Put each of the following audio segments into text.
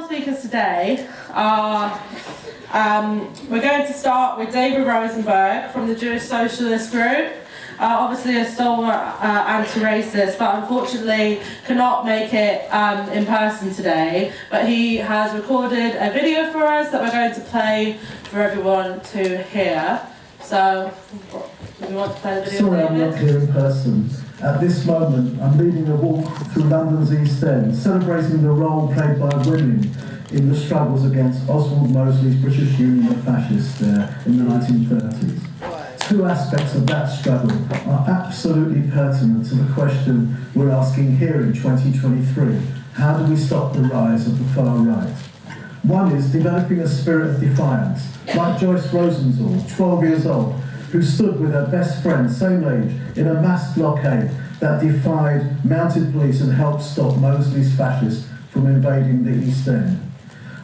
speakers today are, we're going to start with David Rosenberg from the Jewish Socialist Group. Obviously a stalwart anti-racist, but unfortunately cannot make it in person today. But he has recorded a video for us that we're going to play for everyone to hear. So, do you want to play the video? Sorry, I'm not here in person. At this moment, I'm leading a walk through London's East End, celebrating the role played by women in the struggles against Oswald Mosley's British Union of Fascists there in the 1930s. Two aspects of that struggle are absolutely pertinent to the question we're asking here in 2023. How do we stop the rise of the far right? One is developing a spirit of defiance, like Joyce Rosenthal, 12 years old, who stood with her best friend, same age, in a mass blockade that defied mounted police and helped stop Mosley's fascists from invading the East End.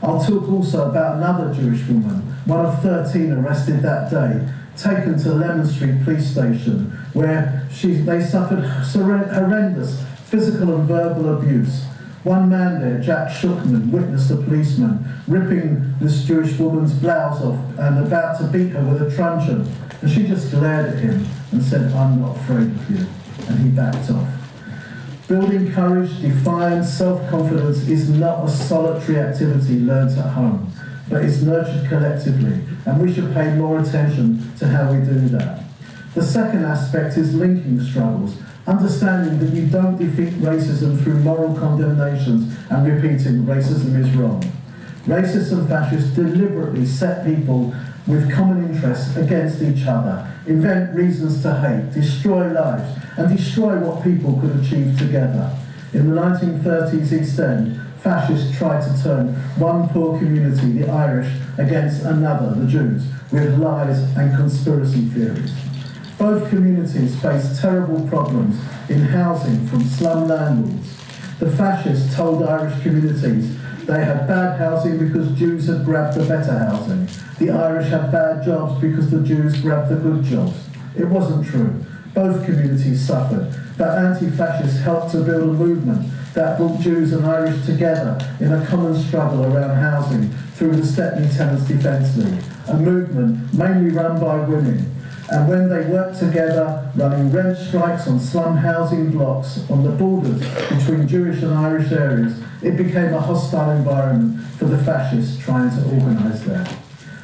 I'll talk also about another Jewish woman, one of 13 arrested that day, taken to Lemon Street police station, where they suffered horrendous physical and verbal abuse. One man there, Jack Shookman, witnessed a policeman ripping this Jewish woman's blouse off and about to beat her with a truncheon. And she just glared at him and said, "I'm not afraid of you." And he backed off. Building courage, defiance, self-confidence is not a solitary activity learnt at home, but is nurtured collectively, and we should pay more attention to how we do that. The second aspect is linking struggles, understanding that you don't defeat racism through moral condemnations and repeating racism is wrong. Racists and fascists deliberately set people with common interests against each other, invent reasons to hate, destroy lives, and destroy what people could achieve together. In the 1930s East End, fascists tried to turn one poor community, the Irish, against another, the Jews, with lies and conspiracy theories. Both communities faced terrible problems in housing from slum landlords. The fascists told Irish communities they had bad housing because Jews had grabbed the better housing. The Irish had bad jobs because the Jews grabbed the good jobs. It wasn't true. Both communities suffered, but anti-fascists helped to build a movement that brought Jews and Irish together in a common struggle around housing through the Stepney Tenants Defence League, a movement mainly run by women. And when they worked together, running rent strikes on slum housing blocks on the borders between Jewish and Irish areas, it became a hostile environment for the fascists trying to organise there.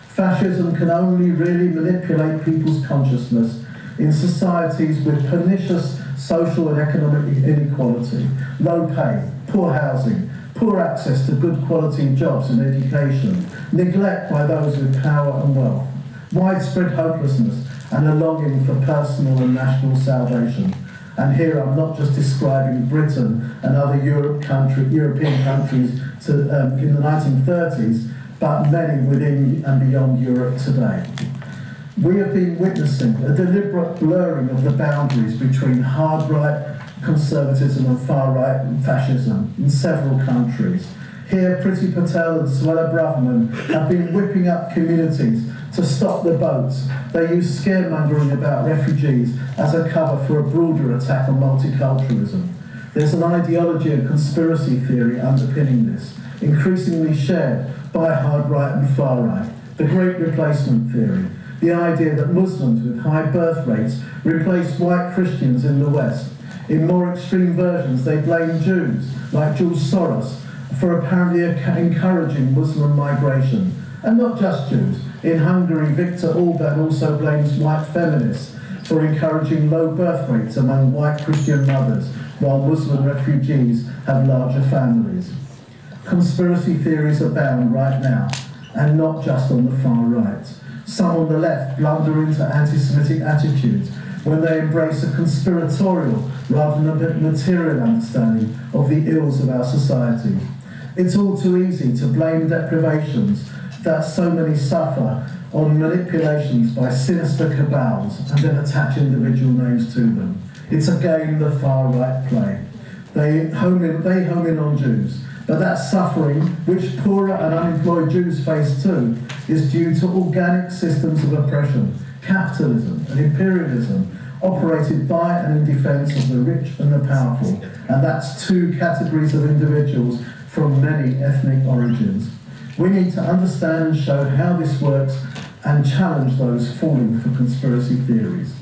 Fascism can only really manipulate people's consciousness in societies with pernicious social and economic inequality, low pay, poor housing, poor access to good quality jobs and education, neglect by those with power and wealth, widespread hopelessness, and a longing for personal and national salvation. And here I'm not just describing Britain and other European countries in the 1930s, but many within and beyond Europe today. We have been witnessing a deliberate blurring of the boundaries between hard-right conservatism and far-right fascism in several countries. Here, Priti Patel and Suella Braverman have been whipping up communities to stop the boats. They use scaremongering about refugees as a cover for a broader attack on multiculturalism. There's an ideology and conspiracy theory underpinning this, increasingly shared by hard right and far right. The Great Replacement theory, the idea that Muslims with high birth rates replace white Christians in the West. In more extreme versions, they blame Jews, like George Soros, for apparently encouraging Muslim migration. And not just Jews. In Hungary, Viktor Orban also blames white feminists for encouraging low birth rates among white Christian mothers, while Muslim refugees have larger families. Conspiracy theories abound right now, and not just on the far right. Some on the left blunder into anti-Semitic attitudes when they embrace a conspiratorial rather than a material understanding of the ills of our society. It's all too easy to blame deprivations that so many suffer on manipulations by sinister cabals and then attach individual names to them. It's a game the far right play. They home in on Jews, but that suffering, which poorer and unemployed Jews face too, is due to organic systems of oppression, capitalism and imperialism, operated by and in defence of the rich and the powerful. And that's two categories of individuals from many ethnic origins. We need to understand and show how this works and challenge those falling for conspiracy theories.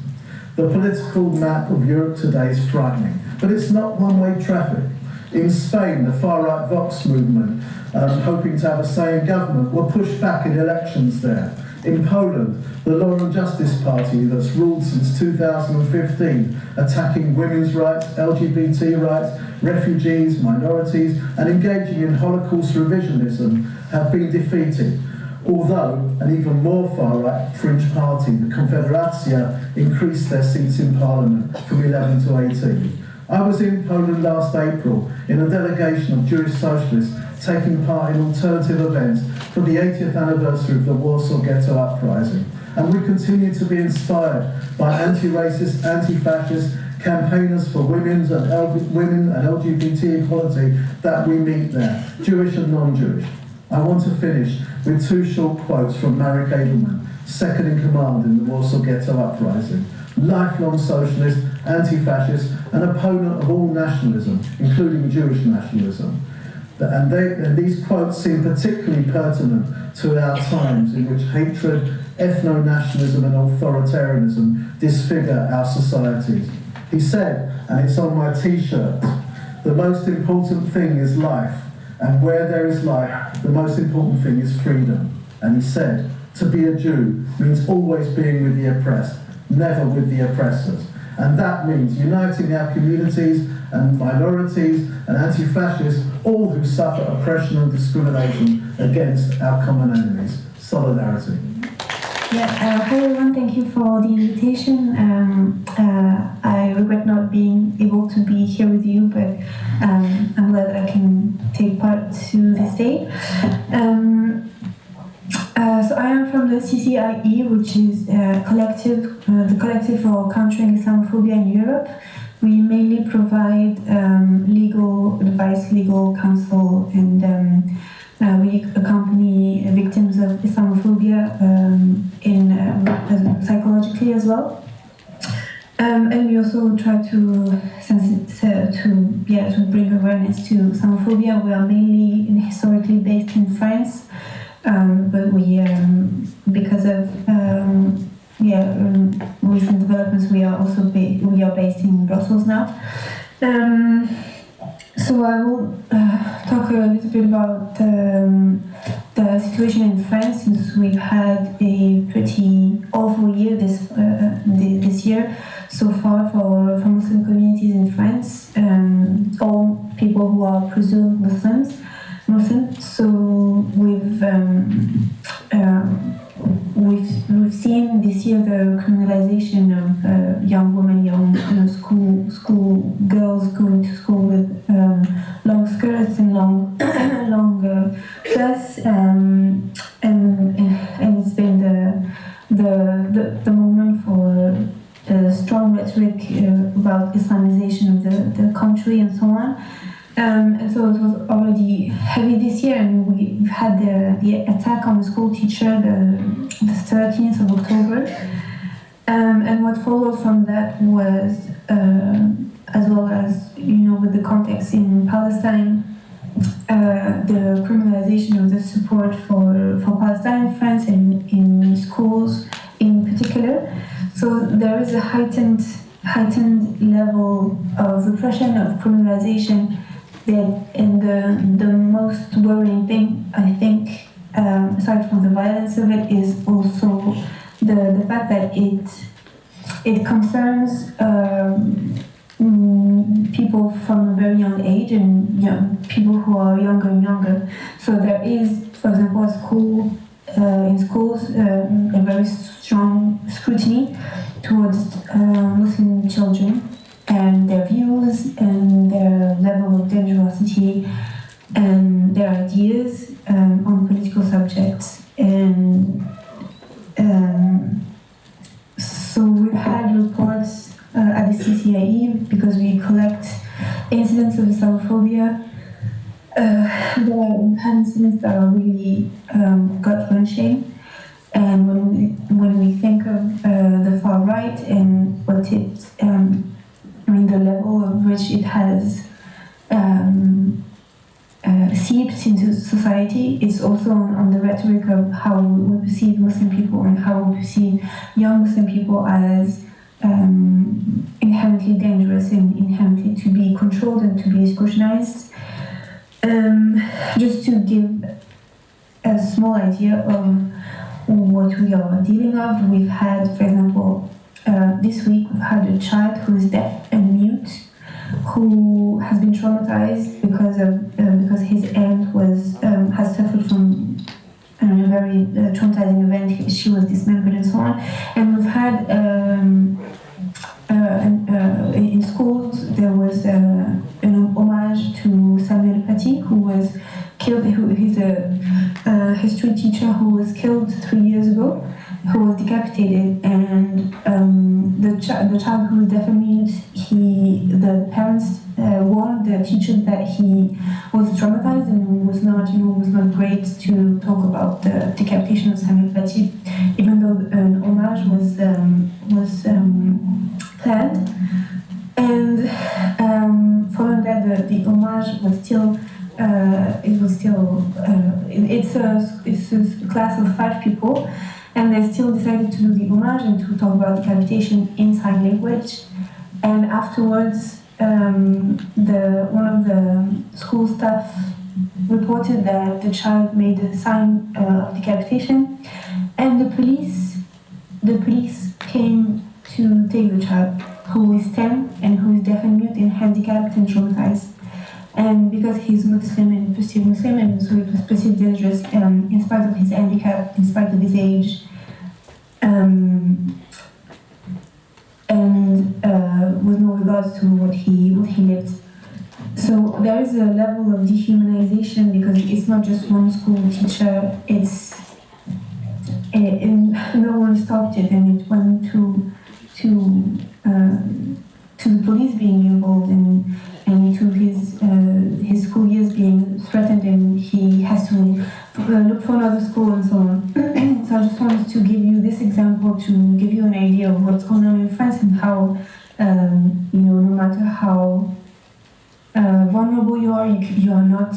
The political map of Europe today is frightening, but it's not one-way traffic. In Spain, the far-right Vox movement, hoping to have a say in government, were pushed back in elections there. In Poland, the Law and Justice Party that's ruled since 2015, attacking women's rights, LGBT rights, refugees, minorities, and engaging in Holocaust revisionism, have been defeated. Although an even more far-right fringe party, the Konfederacja, increased their seats in parliament from 11 to 18. I was in Poland last April in a delegation of Jewish socialists taking part in alternative events for the 80th anniversary of the Warsaw Ghetto Uprising. And we continue to be inspired by anti-racist, anti-fascist campaigners for women and LGBT equality that we meet there, Jewish and non-Jewish. I want to finish with two short quotes from Marek Edelman, second in command in the Warsaw Ghetto Uprising. Lifelong socialist, anti-fascist, and opponent of all nationalism, including Jewish nationalism. And these quotes seem particularly pertinent to our times in which hatred, ethno-nationalism and authoritarianism disfigure our societies. He said, and it's on my t-shirt, the most important thing is life, and where there is life, the most important thing is freedom. And he said, to be a Jew means always being with the oppressed, never with the oppressors. And that means uniting our communities and minorities and anti-fascists, all who suffer oppression and discrimination against our common enemies. Solidarity. Yeah, hi everyone, thank you for the invitation. I regret not being able to be here with you, but I'm glad I can take part to this day. So I am from the CCIE, which is the collective for countering Islamophobia in Europe. We mainly provide legal advice, legal counsel, and we accompany victims of Islamophobia psychologically as well. And we also try to bring awareness to Islamophobia. We are mainly and historically based in France, but we, because of recent developments, we are also based in Brussels now. So I will talk a little bit about the situation in France, since we've had a pretty awful year this year so far for Muslim communities in France, all people who are presumed Muslims. So we've seen this year the criminalization of young women, school girls going to school with long skirts and long dress, and it's been the moment for strong rhetoric about Islamization of the country and so on. And so it was already heavy this year, and we've had the attack on the school teacher the 13th of October. And what followed from that was, as well as, with the context in Palestine, the criminalization of the support for Palestine in France and in schools in particular. So there is a heightened level of repression, of criminalization. And the most worrying thing, I think, aside from the violence of it, is also the fact that it concerns people from a very young age, and people who are younger and younger. So there is, for example, in schools, a very strong scrutiny towards Muslim children and their views and their level of dangerosity and their ideas on political subjects. And so we've had reports at the CCIE, because we collect incidents of Islamophobia. We've had incidents that are really gut-wrenching. And when we think of the far right and what it the level of which it has seeped into society. It's also on the rhetoric of how we perceive Muslim people and how we perceive young Muslim people as inherently dangerous and inherently to be controlled and to be scrutinized. Just to give a small idea of what we are dealing with, we've had, for example, this week we've had a child who is deaf and mute, who has been traumatized because his aunt has suffered from a very traumatizing event. She was dismembered and so on. And we've had in schools there was an homage to Samuel Paty, who was killed. He's a history teacher who was killed 3 years ago, who was decapitated, and the child who was deaf and mute, the parents warned the teacher that he was traumatized and was not great to talk about the decapitation of Samuel Paty, even though an homage was planned. And following that, the homage was still. It's a class of 5 people, and they still decided to do the homage and to talk about decapitation in sign language. And afterwards, one of the school staff reported that the child made a sign of decapitation, and the police came to take the child, who is 10 and who is deaf and mute and handicapped and traumatized. And because he's Muslim and perceived Muslim, and so it was perceived dangerous in spite of his handicap, in spite of his age, and with no regards to what he lived. So there is a level of dehumanization, because it's not just one school teacher, and no one stopped it, and it went to the police being involved and to his school years being threatened, and he has to look for another school and so on. So I just wanted to give you this example to give you an idea of what's going on in France, and how no matter how vulnerable you are, you're not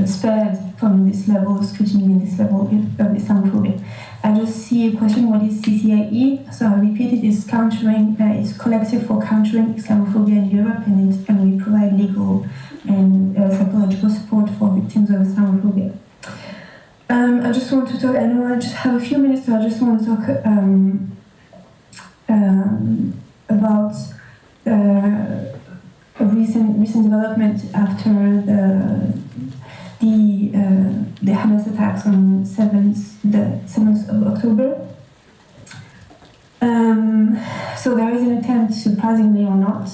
spared from this level of scrutiny and this level of Islamophobia. I just see a question: what is CCIE? So I repeat it: it's collective for countering Islamophobia in Europe, and we provide legal and psychological support for victims of Islamophobia. I just want to talk. I know I just have a few minutes, so I just want to talk about a recent development after the Hamas attacks on the 7th of October. So there is an attempt, surprisingly or not,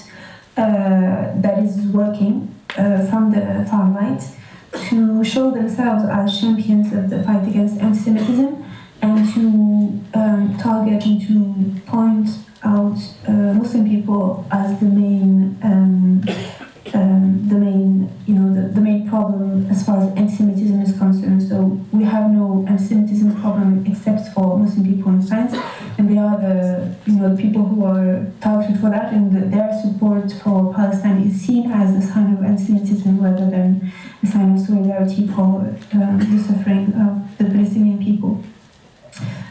that is working from the far right to show themselves as champions of the fight against anti-Semitism, and to target and to point out Muslim people as the main problem as far as anti-Semitism is concerned. So we have no anti-Semitism problem except for Muslim people in France, and they are the people who are targeted for that, and their support for Palestine is seen as a sign of anti-Semitism rather than a sign of solidarity for the suffering of the Palestinian people.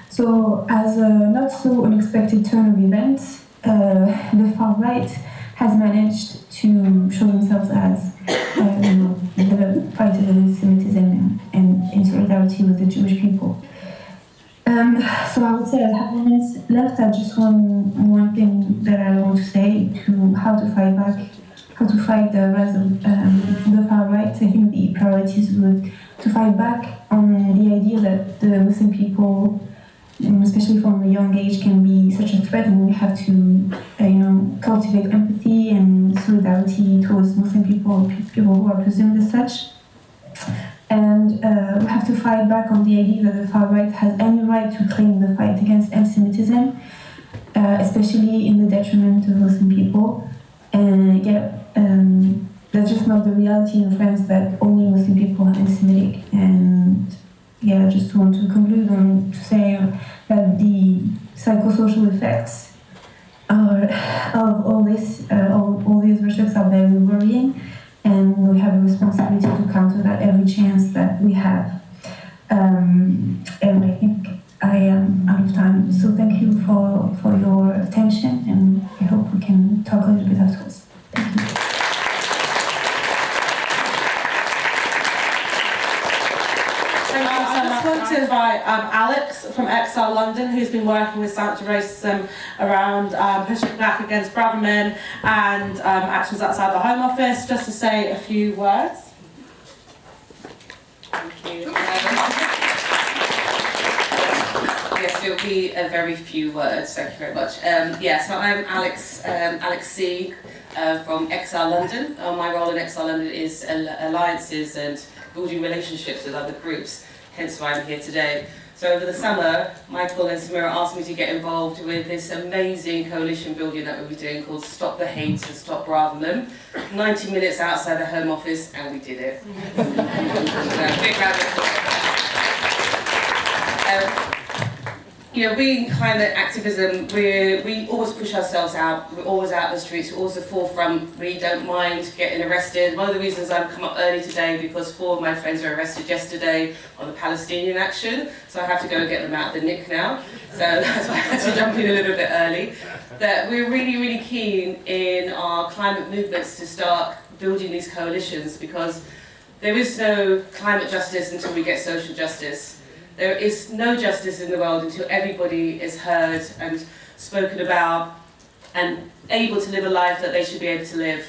So, as a not so unexpected turn of events, the far right has managed to show themselves as the fighters of anti-Semitism and in solidarity with the Jewish people. So I would say I have 1 minute left. I just want one thing that I want to say to how to fight back, how to fight the rise of the far right. I think the priorities would to fight back on the idea that the Muslim people, especially from a young age, can be such a threat, and we have to cultivate empathy and solidarity towards Muslim people who are presumed as such. And we have to fight back on the idea that the far right has any right to claim the fight against anti-Semitism, especially in the detriment of Muslim people. And that's just not the reality in France, that only Muslim people are anti-Semitic. And I just want to conclude on to say that the psychosocial effects of all this, all these restrictions are very worrying, and we have a responsibility to counter that every chance that we have. And I think I am out of time, so thank you for your attention, and I hope we can talk a little bit afterwards. Thank you. I just want to invite Alex from Exile London, who's been working with anti-racism around pushing back against Braverman and actions outside the Home Office, just to say a few words. Thank you. Yes, it'll be a very few words. Thank you very much. So I'm Alex C. From Exile London. My role in Exile London is alliances and building relationships with other groups, hence why I'm here today. So over the summer, Michael and Samira asked me to get involved with this amazing coalition building that we'll be doing called Stop the Hate and Stop Braverman. 90 minutes outside the Home Office, and we did it. Big round of applause. We in climate activism, we always push ourselves out. We're always out in the streets. We're always at the forefront. We don't mind getting arrested. One of the reasons I've come up early today because 4 of my friends were arrested yesterday on the Palestinian action, so I have to go and get them out of the nick now. So that's why I had to jump in a little bit early. That we're really, really keen in our climate movements to start building these coalitions, because there is no climate justice until we get social justice. There is no justice in the world until everybody is heard and spoken about and able to live a life that they should be able to live.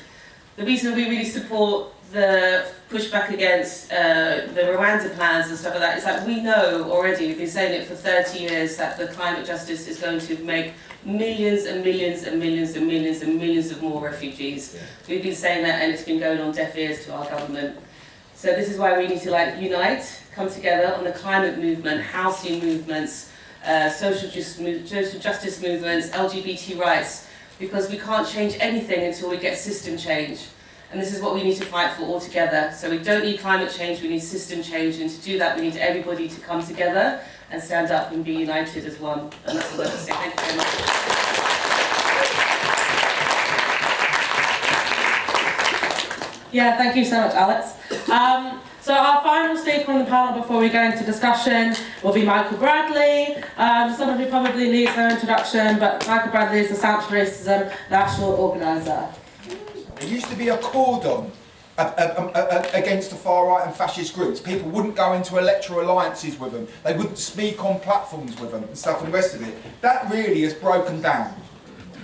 The reason we really support the pushback against the Rwanda plans and stuff like that is that we know already, we've been saying it for 30 years, that the climate justice is going to make millions and millions and millions and millions and millions of more refugees. We've been saying that, and it's been going on deaf ears to our government. So this is why we need to unite, come together on the climate movement, housing movements, social justice movements, LGBT rights, because we can't change anything until we get system change. And this is what we need to fight for all together. So we don't need climate change, we need system change, and to do that we need everybody to come together and stand up and be united as one. And that's all I have to say. Thank you very much. Yeah, thank you so much, Alex. So our final speaker on the panel before we go into discussion will be Michael Bradley. Someone who probably needs no introduction, but Michael Bradley is the Anti-Racism National Organiser. There used to be a cordon against the far-right and fascist groups. People wouldn't go into electoral alliances with them. They wouldn't speak on platforms with them and stuff and the rest of it. That really has broken down.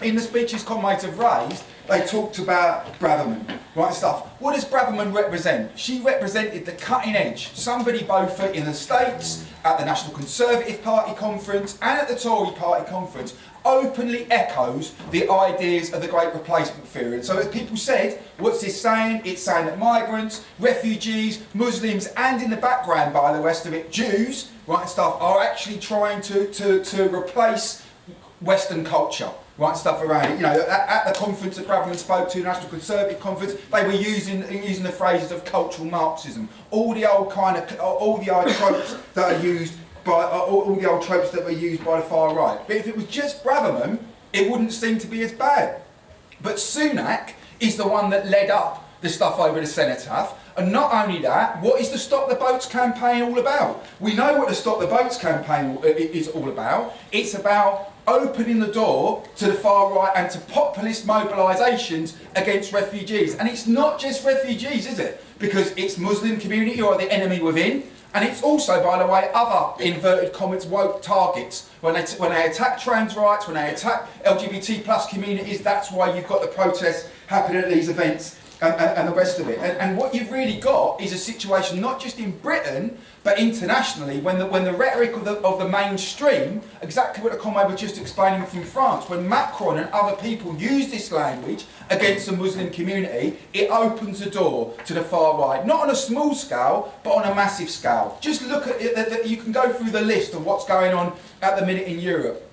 In the speeches comrades have raised, they talked about Braverman, right stuff. What does Braverman represent? She represented the cutting edge. Somebody both in the States, at the National Conservative Party conference and at the Tory Party conference, openly echoes the ideas of the Great Replacement period. So as people said, what's this saying? It's saying that migrants, refugees, Muslims, and in the background by the rest of it, Jews, right stuff, are actually trying to replace Western culture. Right stuff around it. At the conference that Braverman spoke to, the National Conservative Conference, they were using the phrases of cultural Marxism. All the old tropes that are used by all the old tropes that were used by the far right. But if it was just Braverman, it wouldn't seem to be as bad. But Sunak is the one that led up the stuff over the cenotaph. And not only that, what is the Stop the Boats campaign all about? We know what the Stop the Boats campaign is all about. It's about opening the door to the far right and to populist mobilisations against refugees. And it's not just refugees, is it? Because it's Muslim community or the enemy within. And it's also, by the way, other inverted commas woke targets. When they attack trans rights, when they attack LGBT plus communities, that's why you've got the protests happening at these events and the rest of it. And what you've really got is a situation not just in Britain, but internationally, when the rhetoric of the mainstream, exactly what the comrade was just explaining from France, when Macron and other people use this language against the Muslim community, it opens the door to the far right. Not on a small scale, but on a massive scale. Just look at it, you can go through the list of what's going on at the minute in Europe.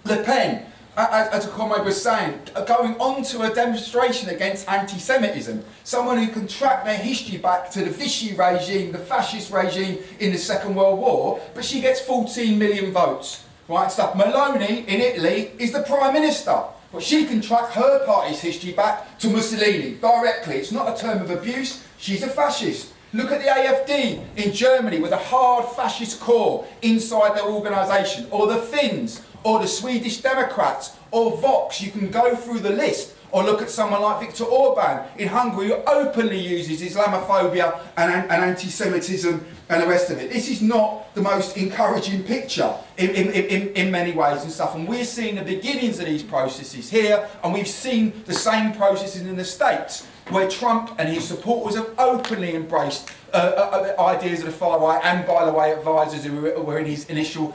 Le Pen, as a comrade was saying, going on to a demonstration against anti-Semitism. Someone who can track their history back to the Vichy regime, the fascist regime in the Second World War, but she gets 14 million votes. Right, stuff. Meloni in Italy is the Prime Minister. But she can track her party's history back to Mussolini directly. It's not a term of abuse. She's a fascist. Look at the AfD in Germany with a hard fascist core inside their organisation, or the Finns, or the Swedish Democrats, or Vox. You can go through the list. Or look at someone like Viktor Orban in Hungary, who openly uses Islamophobia and anti-Semitism and the rest of it. This is not the most encouraging picture in many ways and stuff. And we're seeing the beginnings of these processes here, and we've seen the same processes in the States, where Trump and his supporters have openly embraced ideas of the far right, and by the way, advisors who were in his initial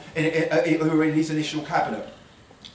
cabinet.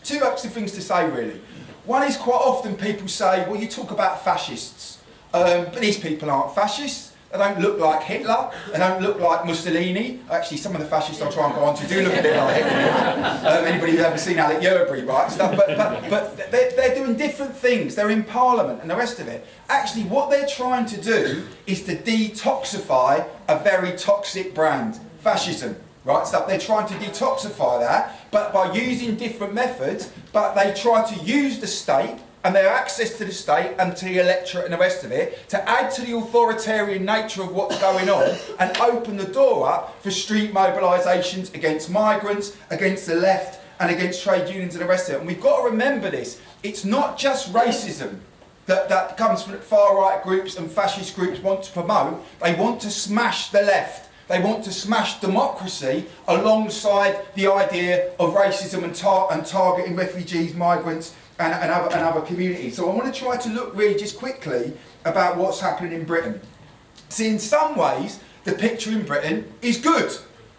Two extra things to say, really. One is, quite often people say, well, you talk about fascists, but these people aren't fascists. They don't look like Hitler. They don't look like Mussolini. Actually, some of the fascists I'll try and go on to do look a bit like Hitler. Anybody who's ever seen Alec Yerbury, right? Stuff, but they're doing different things. They're in Parliament and the rest of it. Actually, what they're trying to do is to detoxify a very toxic brand, fascism. Right, stuff. They're trying to detoxify that, but by using different methods. But they try to use the state and their access to the state and to the electorate and the rest of it to add to the authoritarian nature of what's going on, and open the door up for street mobilisations against migrants, against the left, and against trade unions and the rest of it. And we've got to remember this. It's not just racism that comes from far right groups and fascist groups want to promote. They want to smash the left. They want to smash democracy alongside the idea of racism and targeting refugees, migrants and other communities. So I want to try to look really just quickly about what's happening in Britain. See, in some ways, the picture in Britain is good.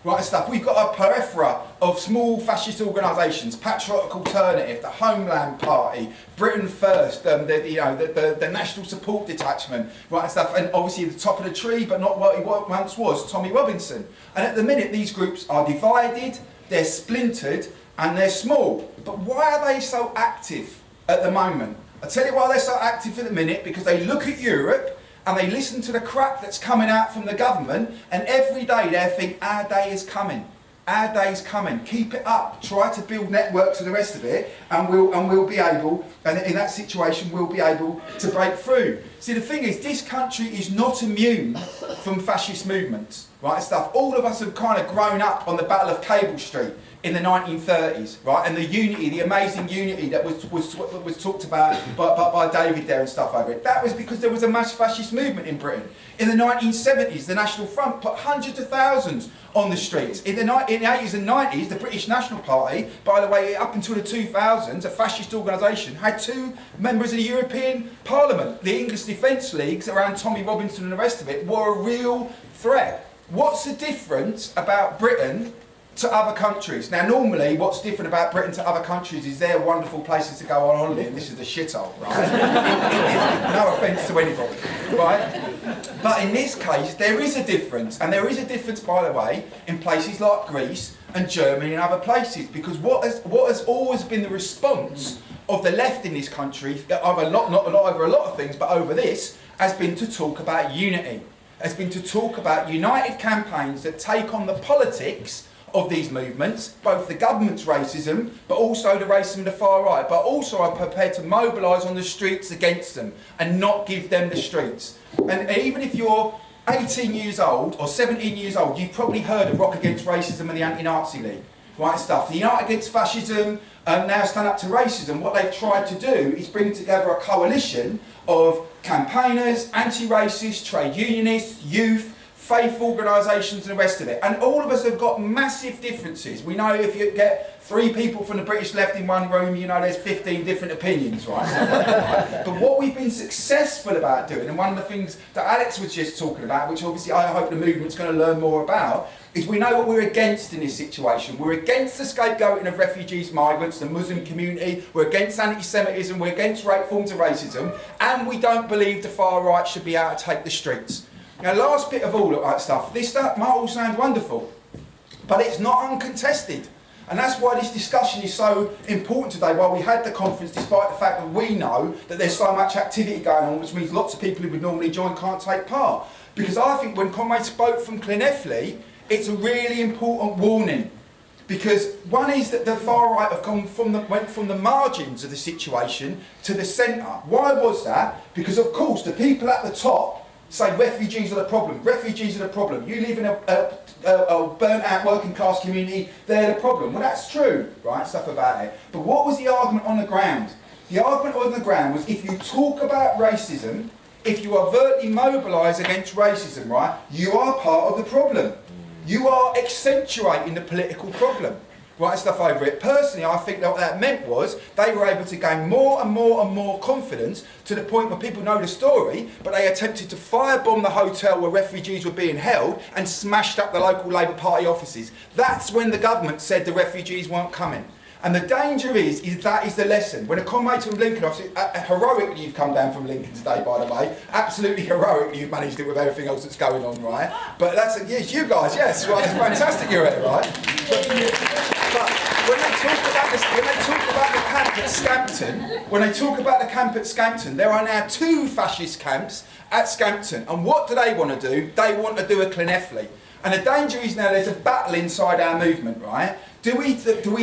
Right, stuff. We've got a plethora of small fascist organisations: Patriotic Alternative, the Homeland Party, Britain First, the National Support Detachment, right, and stuff. And obviously, the top of the tree, but not what he once was, Tommy Robinson. And at the minute, these groups are divided, they're splintered, and they're small. But why are they so active at the moment? I'll tell you why they're so active at the minute: because they look at Europe and they listen to the crap that's coming out from the government, and every day they think, our day is coming. Our day's coming. Keep it up. Try to build networks and the rest of it, and we'll be able, and in that situation, we'll be able to break through. See, the thing is, this country is not immune from fascist movements, right? Stuff. All of us have kind of grown up on the Battle of Cable Street in the 1930s, right? And the unity, the amazing unity that was talked about by David there and stuff over it. That was because there was a mass fascist movement in Britain. In the 1970s, the National Front put hundreds of thousands on the streets. In the 80s and 90s, the British National Party, by the way, up until the 2000s, a fascist organisation, had 2 members of the European Parliament. The English Defence Leagues around Tommy Robinson and the rest of it were a real threat. What's the difference about Britain to other countries? Now, normally, what's different about Britain to other countries is they're wonderful places to go on holiday, and this is a shithole, right? No offence to anybody, right? But in this case, there is a difference, and there is a difference, by the way, in places like Greece and Germany and other places, because what has always been the response of the left in this country, not over a lot of things, but over this, has been to talk about unity, has been to talk about united campaigns that take on the politics of these movements, both the government's racism, but also the racism of the far right, but also are prepared to mobilise on the streets against them and not give them the streets. And even if you're 18 years old or 17 years old, you've probably heard of Rock Against Racism and the Anti-Nazi League, right, stuff. The Unite Against Fascism and Now Stand Up to Racism, what they've tried to do is bring together a coalition of campaigners, anti-racists, trade unionists, youth, faith organisations and the rest of it. And all of us have got massive differences. We know if you get 3 people from the British left in one room, you know there's 15 different opinions, right? But what we've been successful about doing, and one of the things that Alex was just talking about, which obviously I hope the movement's going to learn more about, is we know what we're against in this situation. We're against the scapegoating of refugees, migrants, the Muslim community, we're against anti-Semitism, we're against forms of racism, and we don't believe the far right should be able to take the streets. Now, last bit of all of that stuff, this stuff might all sound wonderful, but it's not uncontested. And that's why this discussion is so important today, why we had the conference, despite the fact that we know that there's so much activity going on, which means lots of people who would normally join can't take part. Because I think when Conway spoke from Llanelli, it's a really important warning. Because one is that the far right have went from the margins of the situation to the centre. Why was that? Because of course the people at the top say refugees are the problem. Refugees are the problem. You live in a burnt out working class community, they're the problem. Well, that's true, right? Stuff about it. But what was the argument on the ground? The argument on the ground was if you talk about racism, if you overtly mobilise against racism, right, you are part of the problem. You are accentuating the political problem. Right, stuff over it. Personally, I think that what that meant was they were able to gain more and more and more confidence to the point where people know the story, but they attempted to firebomb the hotel where refugees were being held and smashed up the local Labour Party offices. That's when the government said the refugees weren't coming. And the danger is that is the lesson. When a comrade from Lincoln, obviously, heroically you've come down from Lincoln today, by the way. Absolutely heroically you've managed it with everything else that's going on, right? But that's, yes, you guys, yes, right, it's fantastic you're here, right? But when they talk about this, when they talk about the camp at Scampton, there are now 2 fascist camps at Scampton. And what do they want to do? They want to do a Llanelli. And the danger is now there's a battle inside our movement, right? Do we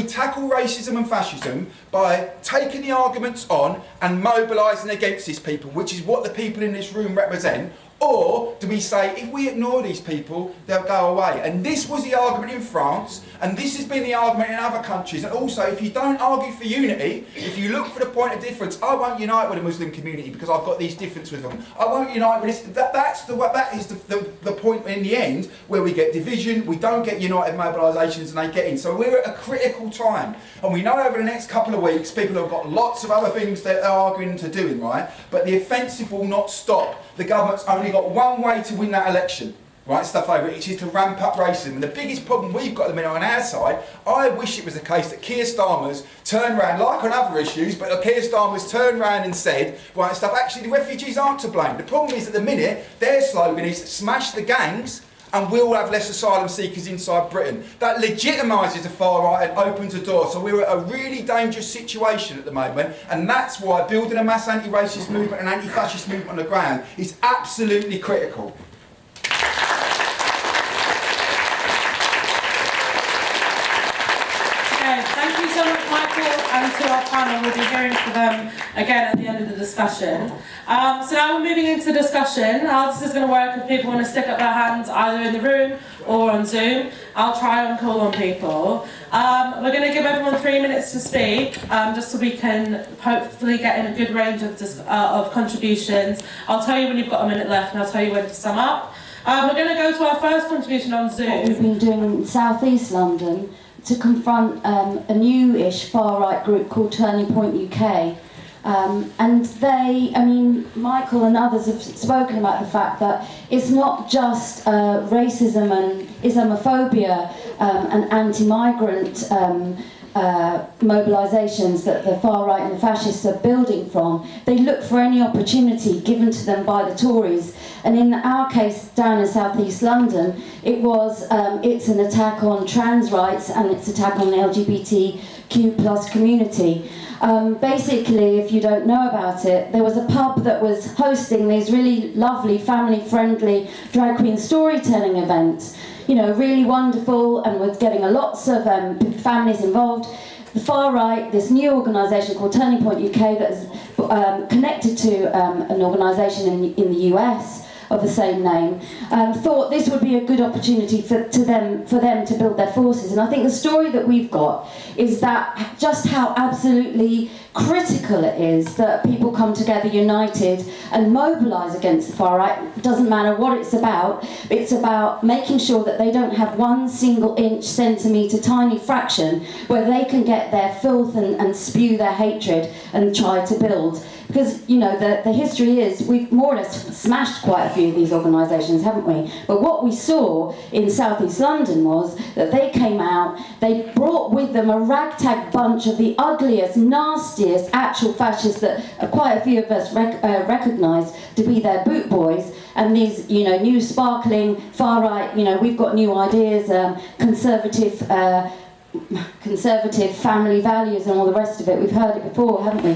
tackle racism and fascism by taking the arguments on and mobilising against these people, which is what the people in this room represent? Or do we say, if we ignore these people, they'll go away? And this was the argument in France, and this has been the argument in other countries. And also, if you don't argue for unity, if you look for the point of difference, I won't unite with the Muslim community because I've got these differences with them. I won't unite with this. That is the point in the end where we get division, we don't get united mobilisations, and they get in. So we're at a critical time. And we know over the next couple of weeks, people have got lots of other things that they're arguing to doing, right? But the offensive will not stop. The government's only got one way to win that election, right, stuff over it, which is to ramp up racism. And the biggest problem we've got at the minute on our side, I wish it was the case that Keir Starmer's turned round, like on other issues, but Keir Starmer's turned round and said, right, stuff, actually the refugees aren't to blame. The problem is at the minute, their slogan is smash the gangs and we'll have less asylum seekers inside Britain. That legitimises the far right and opens a door. So we're at a really dangerous situation at the moment, and that's why building a mass anti-racist movement and anti-fascist movement on the ground is absolutely critical. Thank you so much, Michael, and to our panel. We'll be hearing from them again at the end of the discussion. So now we're moving into discussion. How this is going to work, if people want to stick up their hands either in the room or on Zoom, I'll try and call on people. We're going to give everyone 3 minutes to speak, just so we can hopefully get in a good range of contributions. I'll tell you when you've got a minute left, and I'll tell you when to sum up. We're going to go to our first contribution on Zoom. What we've been doing in South East London to confront a new-ish far-right group called Turning Point UK. And they, I mean, Michael and others have spoken about the fact that it's not just racism and Islamophobia and anti-migrant mobilisations that the far right and the fascists are building from. They look for any opportunity given to them by the Tories. And in our case down in South East London, it's an attack on trans rights and it's an attack on the LGBTQ plus community. Basically, if you don't know about it, there was a pub that was hosting these really lovely, family-friendly drag queen storytelling events. You know, really wonderful, and was getting lots of families involved. The far right, this new organisation called Turning Point UK that is connected to an organisation in the US of the same name, thought this would be a good opportunity for them to build their forces. And I think the story that we've got is that just how absolutely critical it is that people come together united and mobilise against the far right. It doesn't matter what it's about making sure that they don't have one single inch, centimetre, tiny fraction where they can get their filth and spew their hatred and try to build. Because, you know, the history is we've more or less smashed quite a few of these organisations, haven't we? But what we saw in South East London was that they came out, they brought with them a ragtag bunch of the ugliest, nastiest actual fascists that quite a few of us recognise to be their boot boys. And these, you know, new sparkling far right, you know, we've got new ideas, conservative family values and all the rest of it. We've heard it before, haven't we?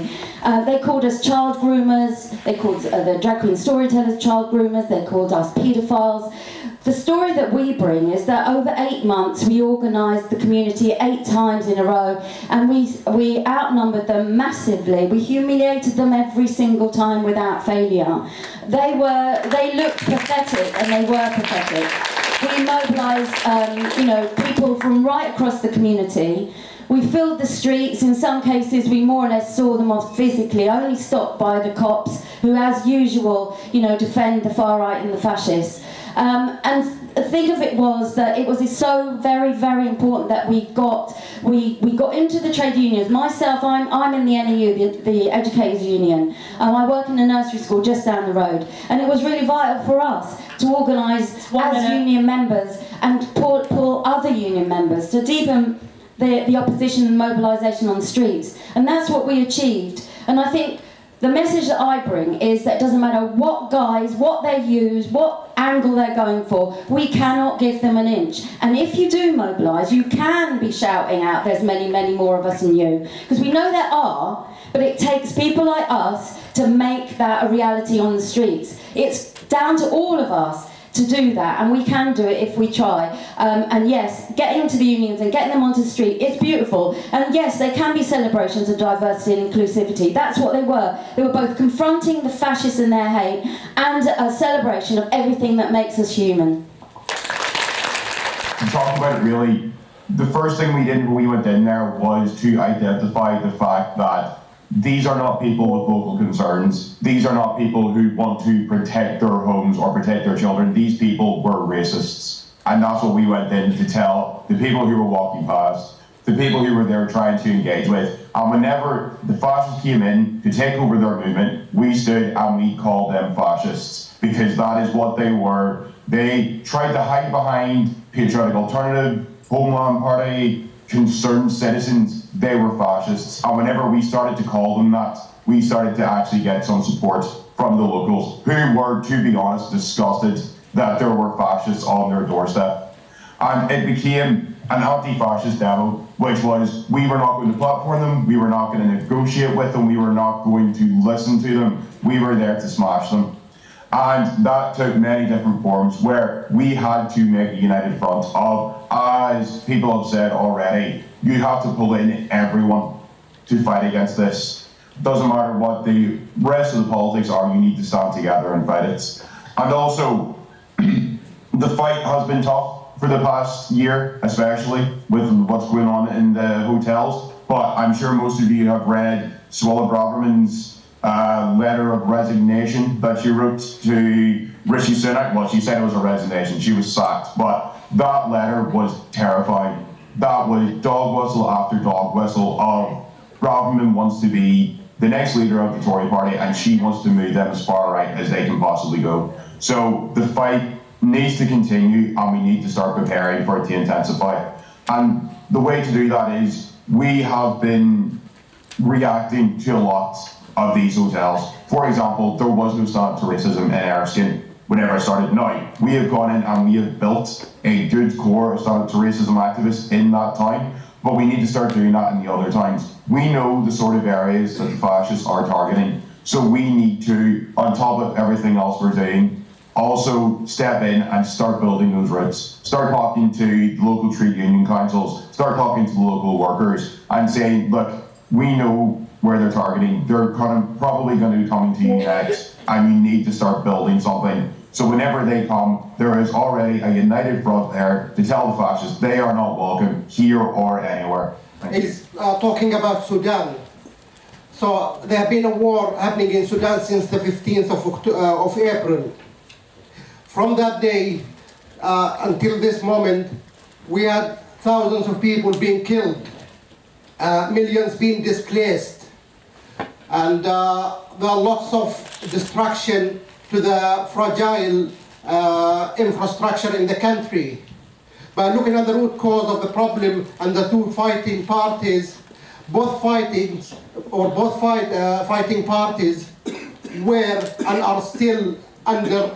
They called us child groomers, they called the drag queen storytellers child groomers, they called us paedophiles. The story that we bring is that over 8 months we organised the community 8 times in a row, and we outnumbered them massively. We humiliated them every single time without failure. They looked pathetic, and they were pathetic. We mobilised people from right across the community. We filled the streets. In some cases we more or less saw them off physically, only stopped by the cops, who as usual defend the far right and the fascists. And the thing of it was that it was so very, very important that we got into the trade unions. Myself, I'm in the NEU, the Educators Union. I work in a nursery school just down the road, and it was really vital for us to organise as union members and pull other union members to deepen the opposition and mobilisation on the streets. And that's what we achieved. And I think the message that I bring is that it doesn't matter what guise, what they use, what angle they're going for, we cannot give them an inch. And if you do mobilise, you can be shouting out, there's many, many more of us than you. Because we know there are, but it takes people like us to make that a reality on the streets. It's down to all of us to do that, and we can do it if we try. And yes, getting into the unions and getting them onto the street, it's beautiful. And yes, they can be celebrations of diversity and inclusivity. That's what they were. They were both confronting the fascists and their hate, and a celebration of everything that makes us human. To talk about it really, the first thing we did when we went in there was to identify the fact that these are not people with local concerns. These are not people who want to protect their homes or protect their children. These people were racists. And that's what we went in to tell the people who were walking past, the people who were there trying to engage with. And whenever the fascists came in to take over their movement, we stood and we called them fascists, because that is what they were. They tried to hide behind Patriotic Alternative, Homeland Party, concerned citizens. They were fascists. And whenever we started to call them that, we started to actually get some support from the locals, who were, to be honest, disgusted that there were fascists on their doorstep. And it became an anti-fascist demo, which was, we were not going to platform them, we were not going to negotiate with them, we were not going to listen to them, we were there to smash them. And that took many different forms, where we had to make a united front of, as people have said already, you have to pull in everyone to fight against this. Doesn't matter what the rest of the politics are, you need to stand together and fight it. And also, the fight has been tough for the past year, especially with what's going on in the hotels. But I'm sure most of you have read Suella Braverman's letter of resignation that she wrote to Rishi Sunak. Well, she said it was a resignation, she was sacked, but that letter was terrifying. That was dog whistle after dog whistle of Braverman wants to be the next leader of the Tory party, and she wants to move them as far right as they can possibly go. So the fight needs to continue, and we need to start preparing for it to intensify. And the way to do that is, we have been reacting to a lot of these hotels. For example, there was no stand to racism in Erskine whenever I started. Now, we have gone in and we have built a good core of stand to racism activists in that time, but we need to start doing that in the other times. We know the sort of areas that the fascists are targeting, so we need to, on top of everything else we're doing, also step in and start building those routes. Start talking to the local trade union councils, start talking to the local workers and saying, look, we know where they're targeting. They're probably going to be coming to you next, and you need to start building something. So whenever they come, there is already a united front there to tell the fascists they are not welcome here or anywhere. Is talking about Sudan. So there have been a war happening in Sudan since the 15th of April. From that day until this moment, we had thousands of people being killed, millions being displaced, and there are lots of destruction to the fragile infrastructure in the country. By looking at the root cause of the problem and the two fighting parties, fighting parties were and are still under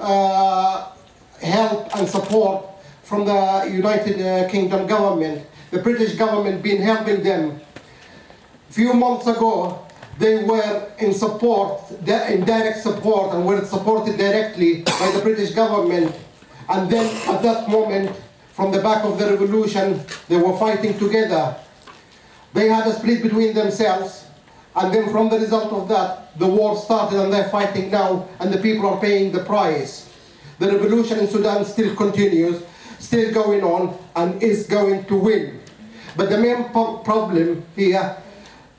help and support from the United Kingdom government. The British government been helping them. A few months ago, they were in support, in direct support, and were supported directly by the British government. And then at that moment, from the back of the revolution, they were fighting together. They had a split between themselves, and then from the result of that, the war started and they're fighting now, and the people are paying the price. The revolution in Sudan still continues, still going on, and is going to win. But the main problem here,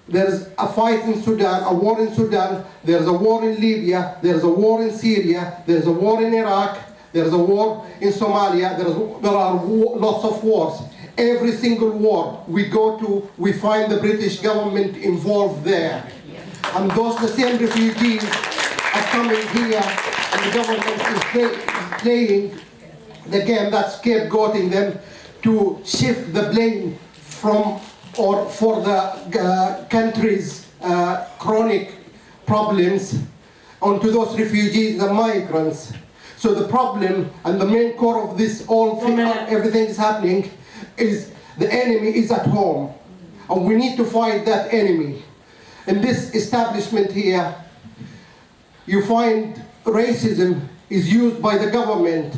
there's a fight in Sudan, a war in Sudan, there's a war in Libya, there's a war in Syria, there's a war in Iraq, there's a war in Somalia, there are lots of wars. Every single war we go to, we find the British government involved there. And those the same refugees are coming here, and the government is playing the game that's scapegoating them to shift the blame from or for the country's chronic problems onto those refugees and migrants. So the problem and the main core of this whole thing, everything is happening, is the enemy is at home. And we need to fight that enemy. In this establishment here, you find racism is used by the government.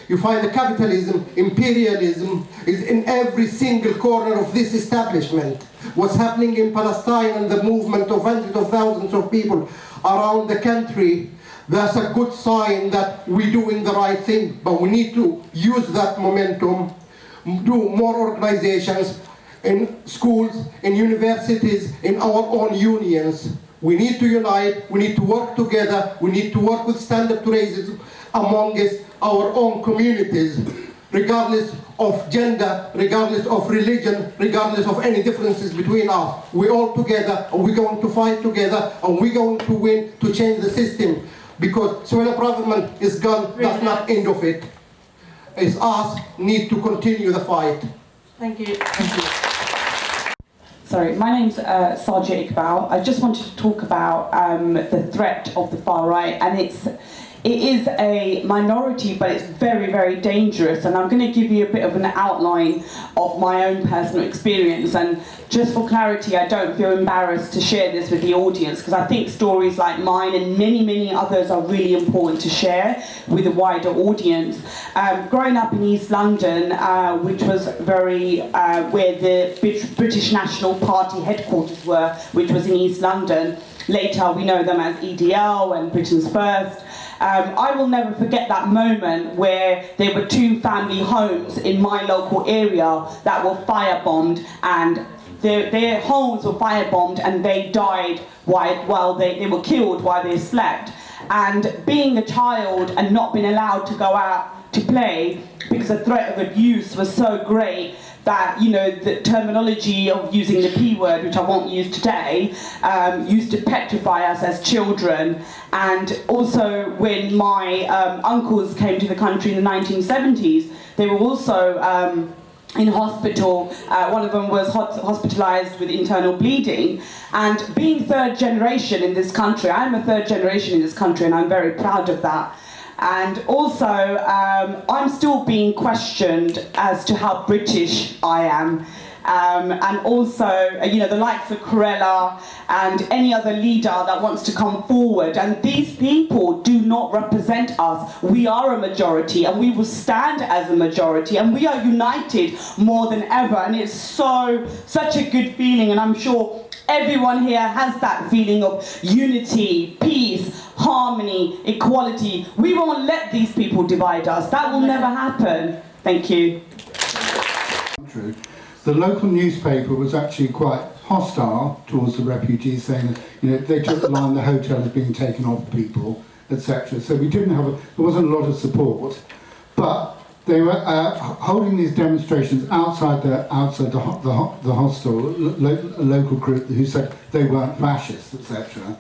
You find the capitalism, imperialism is in every single corner of this establishment. What's happening in Palestine and the movement of hundreds of thousands of people around the country, that's a good sign that we're doing the right thing. But we need to use that momentum, do more organizations in schools, in universities, in our own unions. We need to unite, we need to work together, we need to work with stand up to racism amongst our own communities, regardless of gender, regardless of religion, regardless of any differences between us. We're all together, and we're going to fight together, and we're going to win to change the system. Because Suella Braverman is gone, that's not end of it. It's us need to continue the fight. Thank you. Sorry, my name's Sajid Iqbal. I just wanted to talk about the threat of the far right, and it is a minority, but it's very, very dangerous. And I'm going to give you a bit of an outline of my own personal experience. And just for clarity, I don't feel embarrassed to share this with the audience, because I think stories like mine and many, many others are really important to share with a wider audience. Growing up in East London, which was very where the British National Party headquarters were, which was in East London. Later, we know them as EDL and Britain's First. I will never forget that moment where there were 2 family homes in my local area that were firebombed, and their homes were firebombed and they died while they were killed while they slept. And being a child and not being allowed to go out to play because the threat of abuse was so great that, you know, the terminology of using the P word, which I won't use today, used to petrify us as children. And also when my uncles came to the country in the 1970s, they were also in hospital. One of them was hospitalized with internal bleeding. And being third generation in this country, I'm a third generation in this country, and I'm very proud of that. And also, I'm still being questioned as to how British I am. And also, you know, the likes of Corella and any other leader that wants to come forward. And these people do not represent us. We are a majority, and we will stand as a majority, and we are united more than ever. And it's such a good feeling, and I'm sure everyone here has that feeling of unity, peace, harmony, equality. We won't let these people divide us. That will never happen. Thank you. True. The local newspaper was actually quite hostile towards the refugees, saying that, you know, they took the line the hotel is being taken off people, etc. So we didn't have there wasn't a lot of support, but they were holding these demonstrations outside the hostel, a local group who said they weren't fascists, etc.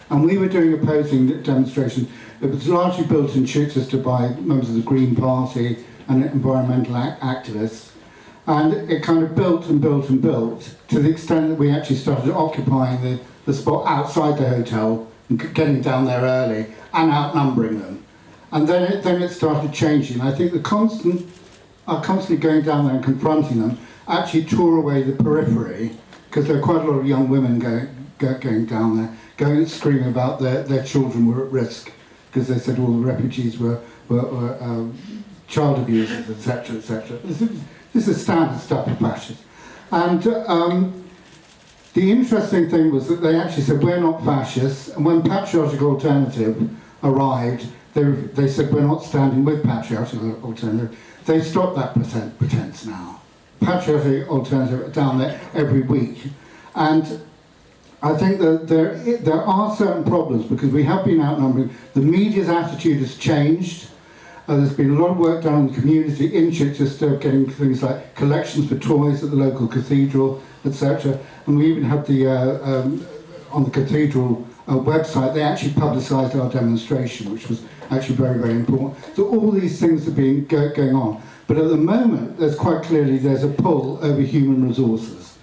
And we were doing opposing demonstrations. It was largely built in Chichester by members of the Green Party and environmental activists. And it kind of built and built and built to the extent that we actually started occupying the spot outside the hotel and getting down there early and outnumbering them. And then it started changing. I think constantly going down there and confronting them actually tore away the periphery, because there were quite a lot of young women going down there, going and screaming about their children were at risk because they said all the refugees were child abusers, etc., etc. This is standard stuff of fascists. And the interesting thing was that they actually said, we're not fascists, and when Patriotic Alternative arrived, they said, we're not standing with Patriotic Alternative. They stopped that pretense now. Patriotic Alternative are down there every week. And I think that there are certain problems, because we have been outnumbering. The media's attitude has changed. There's been a lot of work done in the community in Chichester, getting things like collections for toys at the local cathedral, etc. And we even had on the cathedral website, they actually publicised our demonstration, which was actually very, very important. So all these things have been going on. But at the moment, there's a pull over human resources.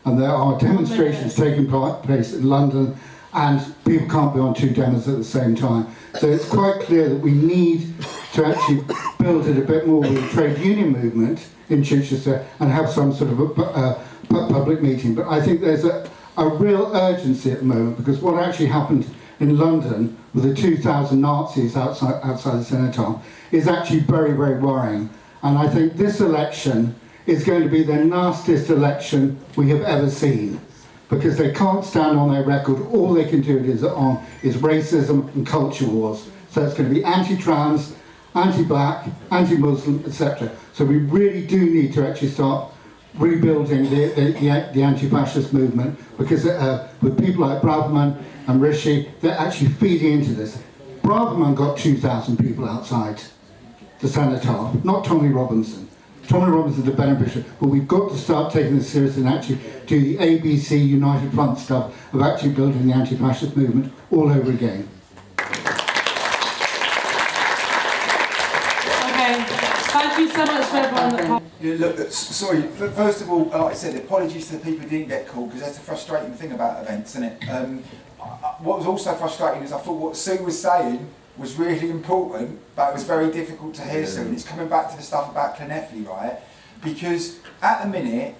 And there are demonstrations taking place in London, and people can't be on two demos at the same time. So it's quite clear that we need to actually build it a bit more with a trade union movement in Chichester and have some sort of a public meeting. But I think there's a real urgency at the moment, because what actually happened in London with the 2,000 Nazis outside the cenotaph is actually very, very worrying. And I think this election is going to be the nastiest election we have ever seen, because they can't stand on their record. All they can do is racism and culture wars. So it's going to be anti-trans, anti-black, anti-Muslim, etc. So we really do need to actually start rebuilding the anti-fascist movement, because with people like Braverman and Rishi, they're actually feeding into this. Braverman got 2,000 people outside the cenotaph, not Tommy Robinson. Tommy Robinson's the beneficiary, but we've got to start taking this seriously and actually do the ABC United Front stuff of actually building the anti-fascist movement all over again. Okay, thank you so much for everyone that... Yeah, look, sorry, first of all, like I said, apologies to the people who didn't get called, because that's a frustrating thing about events, isn't it? What was also frustrating is I thought what Sue was saying was really important, but it was very difficult to hear Sue. And it's coming back to the stuff about Llanelli, right? Because at the minute,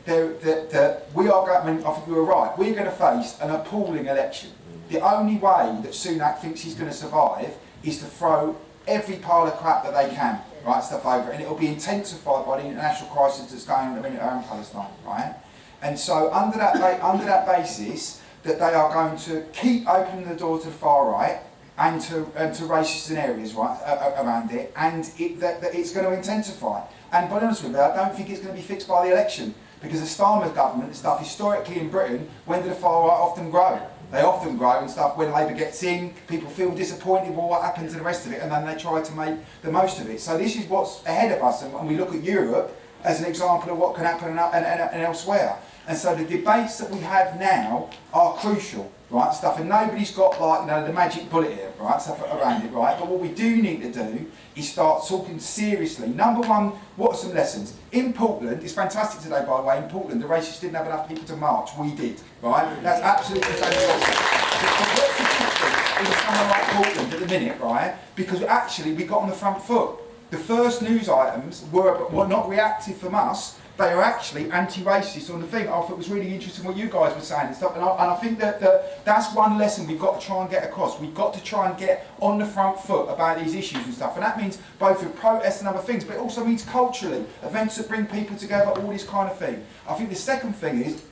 we are going, I mean, I think you were right, we're going to face an appalling election. The only way that Sunak thinks he's going to survive is to throw every pile of crap that they can, right, stuff over, and it'll be intensified by the international crisis that's going on at the minute around Palestine, right? And so under that basis, that they are going to keep opening the door to the far right and to racist areas, right, around it, and that it's going to intensify. And by honest with you, I don't think it's going to be fixed by the election, because the Starmer government and stuff, historically in Britain, when do the far right often grow? They often grow and stuff when Labour gets in, people feel disappointed with what happened to the rest of it, and then they try to make the most of it. So this is what's ahead of us, and we look at Europe as an example of what can happen and elsewhere. And so the debates that we have now are crucial, right, stuff, and nobody's got, like, you know, the magic bullet here, right, stuff around it, right, but what we do need to do is start talking seriously. Number one, what are some lessons? In Portland, it's fantastic today, by the way, in Portland, the racists didn't have enough people to march, we did, right, that's absolutely fantastic. But what's the difference in somewhere like Portland at the minute, right, because actually we got on the front foot. The first news items were not reactive from us, they are actually anti-racist on the thing. I thought it was really interesting what you guys were saying and stuff, and I think that that's one lesson we've got to try and get across. We've got to try and get on the front foot about these issues and stuff, and that means both with protests and other things, but it also means culturally, events that bring people together, all this kind of thing. I think the second thing is,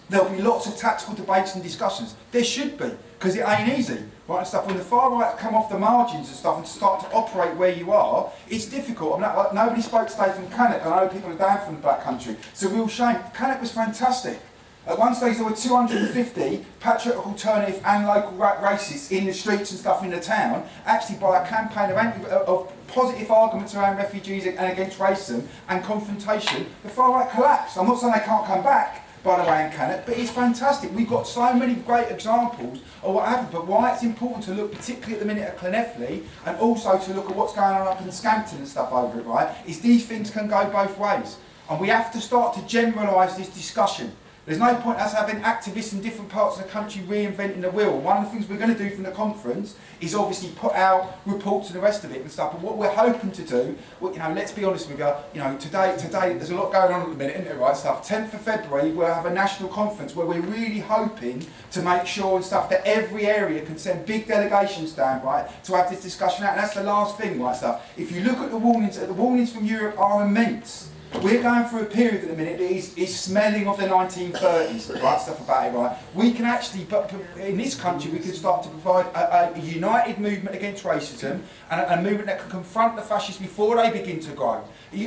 there'll be lots of tactical debates and discussions. There should be, because it ain't easy, right, and stuff. When the far right come off the margins and stuff and start to operate where you are, it's difficult. Nobody spoke today from Cannock. I know people are down from the Black Country. It's a real shame. Cannock was fantastic. At one stage there were 250 patriotic alternative and local racists in the streets and stuff in the town, actually by a campaign of positive arguments around refugees and against racism and confrontation. The far right collapsed. I'm not saying they can't come back, by the way, in Cannock, but it's fantastic. We've got so many great examples of what happened, but why it's important to look particularly at the minute at Llanelli and also to look at what's going on up in Scampton and stuff over it, right, is these things can go both ways. And we have to start to generalise this discussion. There's no point us having activists in different parts of the country reinventing the wheel. One of the things we're going to do from the conference is obviously put out reports and the rest of it and stuff. But what we're hoping to do, well, you know, let's be honest with you, you know, today there's a lot going on at the minute, isn't there, right, stuff. 10th of February, we'll have a national conference where we're really hoping to make sure and stuff that every area can send big delegations down, right, to have this discussion out. And that's the last thing, right, stuff. If you look at the warnings from Europe are immense. We're going through a period at the minute that is smelling of the 1930s, right, stuff about it, right? We can actually, but in this country, we can start to provide a united movement against racism and a movement that can confront the fascists before they begin to grow.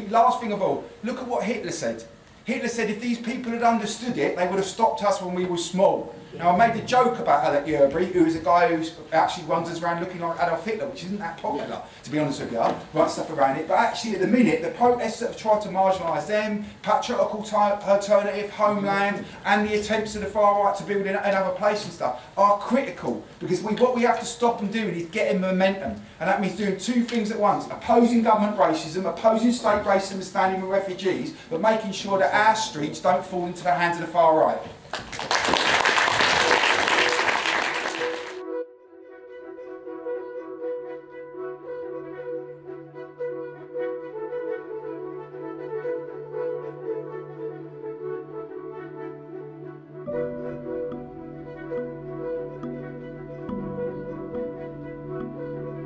Last thing of all, look at what Hitler said. Hitler said if these people had understood it, they would have stopped us when we were small. Now, I made a joke about Alec Yerbury, who is a guy who actually wanders around looking like Adolf Hitler, which isn't that popular, to be honest with you, write stuff around it. But actually, at the minute, the protests that have tried to marginalise them, patriotic alternative, homeland, and the attempts of the far right to build in another place and stuff, are critical. Because what we have to stop them doing is getting momentum. And that means doing two things at once: opposing government racism, opposing state racism and standing with refugees, but making sure that our streets don't fall into the hands of the far right.